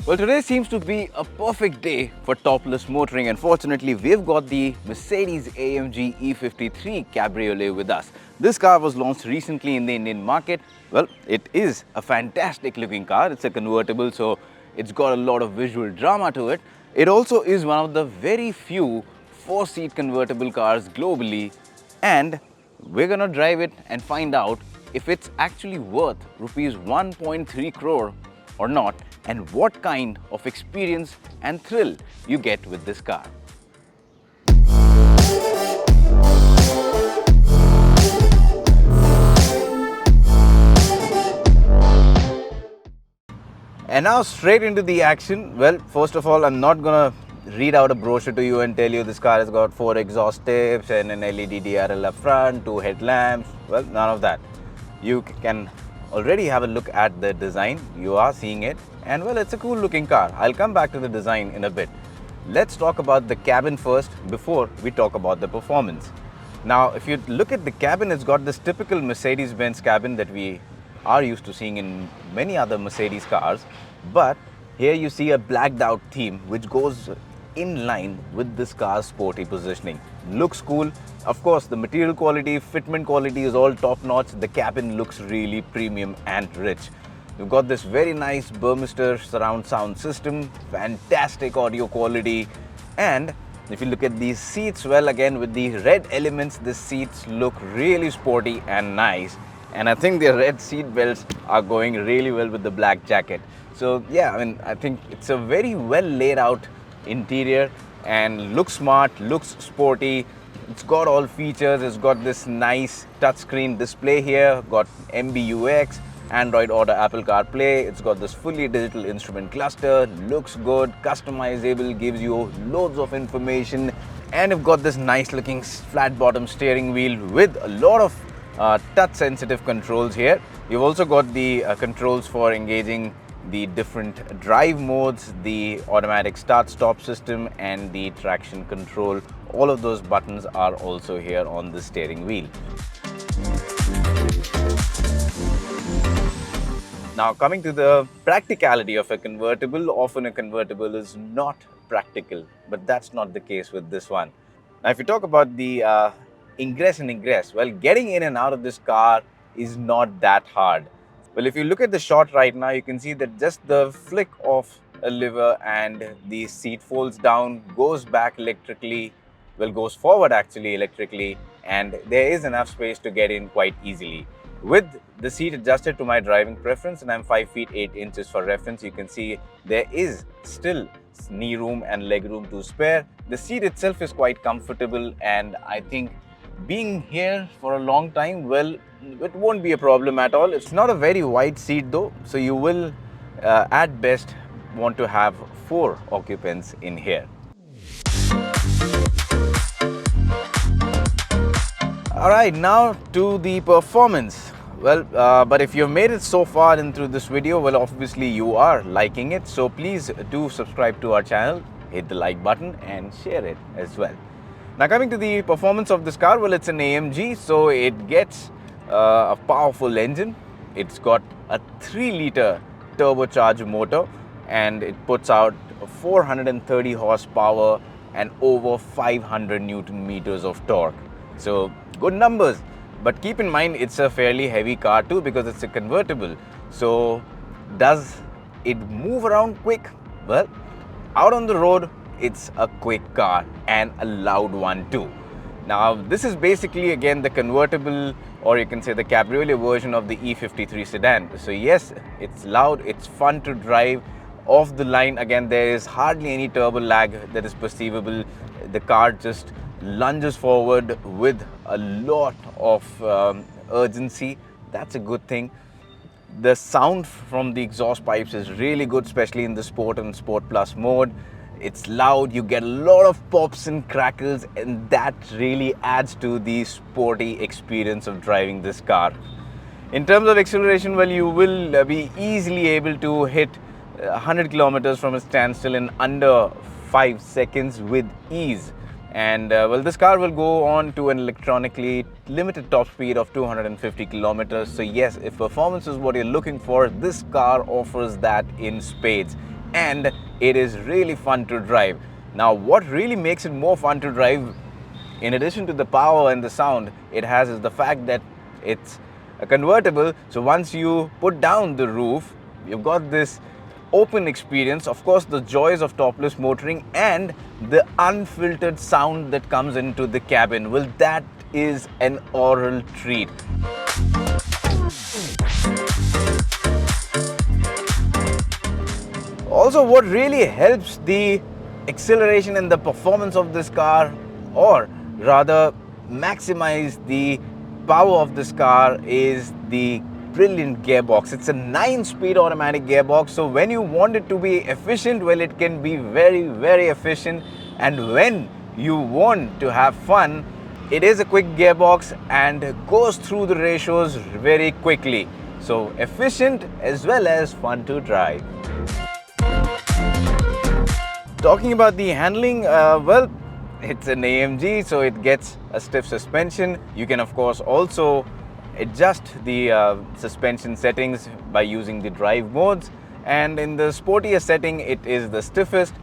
Well, today seems to be a perfect day for topless motoring, and fortunately we've got the Mercedes-AMG E53 Cabriolet with us. This car was launched recently in the Indian market. Well, it is a fantastic looking car. It's a convertible, so it's got a lot of visual drama to it. It also is one of the very few 4-seat convertible cars globally, and we're gonna drive it and find out if it's actually worth rupees 1.3 crore or not, and what kind of experience and thrill you get with this car. And now straight into the action. Well, first of all, I'm not gonna read out a brochure to you and tell you this car has got 4 exhaust tips and an LED DRL up front, 2 headlamps. Well, none of that. You can already have a look at the design. You are seeing it, and well, it's a cool looking car. I'll come back to the design in a bit. Let's talk about the cabin first before we talk about the performance. Now, if you look at the cabin, it's got this typical Mercedes-Benz cabin that we are used to seeing in many other Mercedes cars, but here you see a blacked out theme which goes in line with this car's sporty positioning. Looks cool. Of course, the material quality, fitment quality is all top notch. The cabin looks really premium and rich. You've got this very nice Burmester surround sound system, fantastic audio quality, and if you look at these seats, well, again with the red elements, the seats look really sporty and nice, and I think the red seat belts are going really well with the black jacket. So yeah, I mean, I think it's a very well laid out interior and looks smart, looks sporty. It's got all features. It's got this nice touchscreen display here, got MBUX, Android Auto, Apple CarPlay. It's got this fully digital instrument cluster, looks good, customizable, gives you loads of information, and you've got this nice looking flat bottom steering wheel with a lot of touch sensitive controls here. You've also got the controls for engaging the different drive modes, the automatic start stop system, and the traction control. All of those buttons are also here on the steering wheel. Now, coming to the practicality of a convertible, often a convertible is not practical, but that's not the case with this one. Now, if you talk about the ingress and egress, well, getting in and out of this car is not that hard. Well, if you look at the shot right now, you can see that just the flick of a lever and the seat folds down, goes back electrically, well, goes forward actually electrically, and there is enough space to get in quite easily. With the seat adjusted to my driving preference, and I'm 5 feet 8 inches for reference, you can see there is still knee room and leg room to spare. The seat itself is quite comfortable, and I think being here for a long time, well, it won't be a problem at all. It's not a very wide seat though, so you will at best want to have 4 occupants in here. Alright, now to the performance. Well, but if you've made it so far into this video, well, obviously you are liking it, so please do subscribe to our channel, hit the like button and share it as well. Now, coming to the performance of this car, well, it's an AMG, so it gets a powerful engine. It's got a 3-liter turbocharged motor, and it puts out 430 horsepower and over 500 Newton meters of torque. So good numbers, but keep in mind it's a fairly heavy car too, because it's a convertible. So does it move around quick? Well, out on the road, it's a quick car and a loud one too. Now, this is basically again the convertible, or you can say the cabriolet version of the E53 sedan. So yes, it's loud, it's fun to drive. Off the line, again, there is hardly any turbo lag that is perceivable. The car just lunges forward with a lot of urgency. That's a good thing. The sound from the exhaust pipes is really good, especially in the Sport and Sport Plus mode. It's loud, you get a lot of pops and crackles, and that really adds to the sporty experience of driving this car. In terms of acceleration, well, you will be easily able to hit 100 kilometers from a standstill in under 5 seconds with ease. And well, this car will go on to an electronically limited top speed of 250 kilometers. So yes, if performance is what you're looking for, this car offers that in spades. and it is really fun to drive. Now, what really makes it more fun to drive, in addition to the power and the sound it has, is the fact that it's a convertible. So once you put down the roof, you've got this open experience, of course the joys of topless motoring and the unfiltered sound that comes into the cabin. Well, that is an oral treat. Also, what really helps the acceleration and the performance of this car, or rather maximize the power of this car, is the brilliant gearbox. It's a 9-speed automatic gearbox, so when you want it to be efficient, well, it can be very efficient, and when you want to have fun, it is a quick gearbox and goes through the ratios very quickly. So efficient as well as fun to drive. Talking about the handling, well, it's an AMG, so it gets a stiff suspension. You can of course also adjust the suspension settings by using the drive modes, and in the sportier setting it is the stiffest.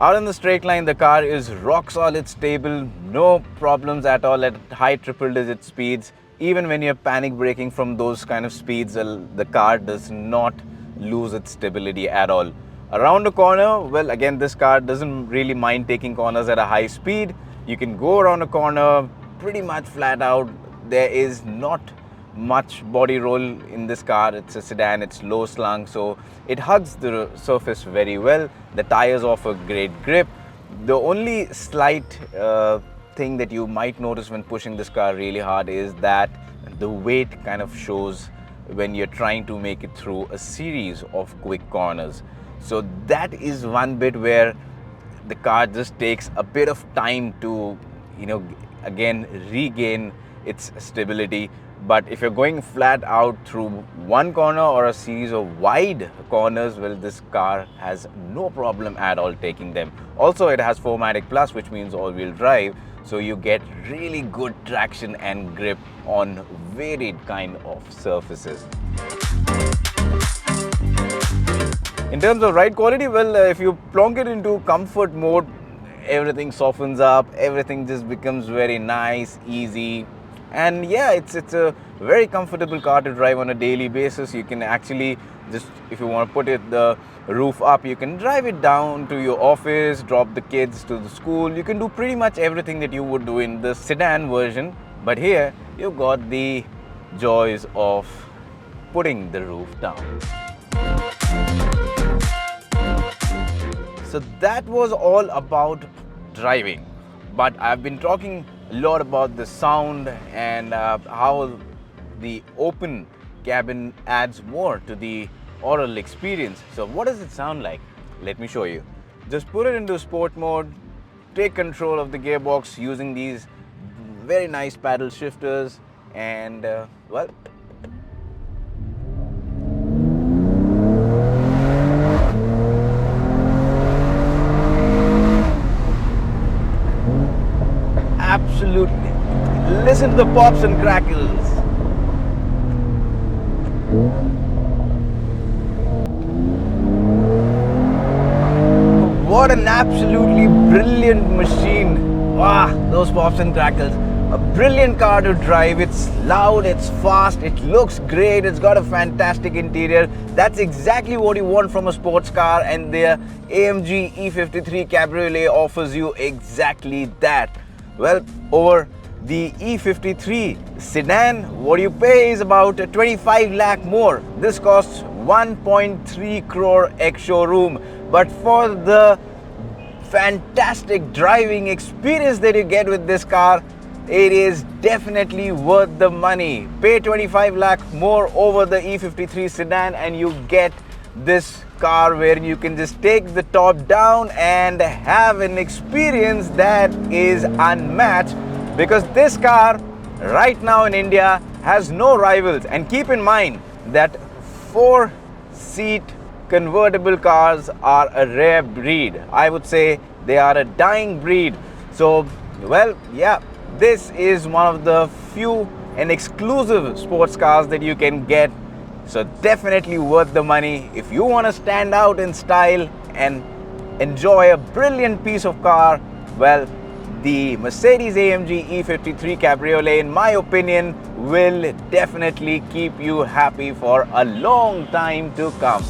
Out in the straight line, the car is rock solid stable, no problems at all at high triple digit speeds. Even when you're panic braking from those kind of speeds, the car does not lose its stability at all. Around a corner, well, again, this car doesn't really mind taking corners at a high speed. You can go around a corner pretty much flat out. There is not much body roll in this car. It's a sedan, it's low slung, so it hugs the surface very well. The tires offer great grip. The only slight thing that you might notice when pushing this car really hard is that the weight kind of shows when you're trying to make it through a series of quick corners. So that is one bit where the car just takes a bit of time to, again regain its stability. But if you're going flat out through one corner or a series of wide corners, well, this car has no problem at all taking them. Also, it has 4MATIC Plus, which means all-wheel drive, so you get really good traction and grip on varied kind of surfaces. In terms of ride quality, well, if you plonk it into comfort mode, everything softens up, everything just becomes very nice, easy. And yeah, it's a very comfortable car to drive on a daily basis. You can actually just, if you want to put the roof up, you can drive it down to your office, drop the kids to the school. You can do pretty much everything that you would do in the sedan version. But here, you've got the joys of putting the roof down. So that was all about driving. But I've been talking a lot about the sound and how the open cabin adds more to the oral experience. So what does it sound like? Let me show you. Just put it into sport mode, take control of the gearbox using these very nice paddle shifters, and well, absolutely. Listen to the pops and crackles. What an absolutely brilliant machine. Wow, those pops and crackles. A brilliant car to drive. It's loud, it's fast, it looks great, it's got a fantastic interior. That's exactly what you want from a sports car, and the AMG E53 Cabriolet offers you exactly that. Well, over the E53 sedan, what you pay is about 25 lakh more. This costs 1.3 crore ex-showroom. But for the fantastic driving experience that you get with this car, it is definitely worth the money. Pay 25 lakh more over the E53 sedan and you get this car where you can just take the top down and have an experience that is unmatched, because this car right now in India has no rivals. And keep in mind that 4-seat convertible cars are a rare breed. I would say they are a dying breed. So, well, yeah, this is one of the few and exclusive sports cars that you can get So definitely worth the money. If you want to stand out in style and enjoy a brilliant piece of car, well, the Mercedes-AMG E53 Cabriolet, in my opinion, will definitely keep you happy for a long time to come.